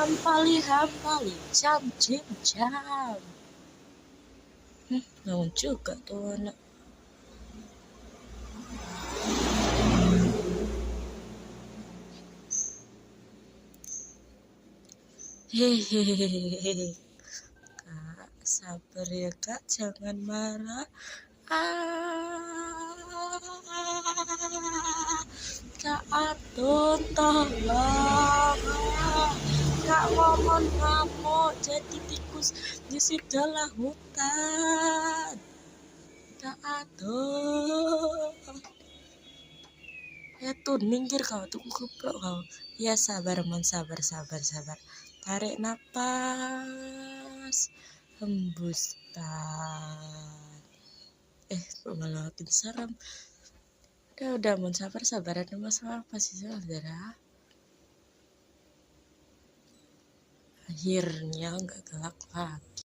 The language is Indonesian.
hampali jam jam. Namun juga tuh anak. Hehehe. Kak, sabar ya kak, jangan marah. Kak Atun, tolong. Kak ngomong ngamuk jadi tikus di segala hutan. Kak Atun. Tun, minggir kau, tunggu goblok kau. Ya sabar, sabar. Tarik napas, hembuskan. Malah makin serem. Udah, sabar. Ada masalah apa sih, saudara? Akhirnya nggak gelak lagi.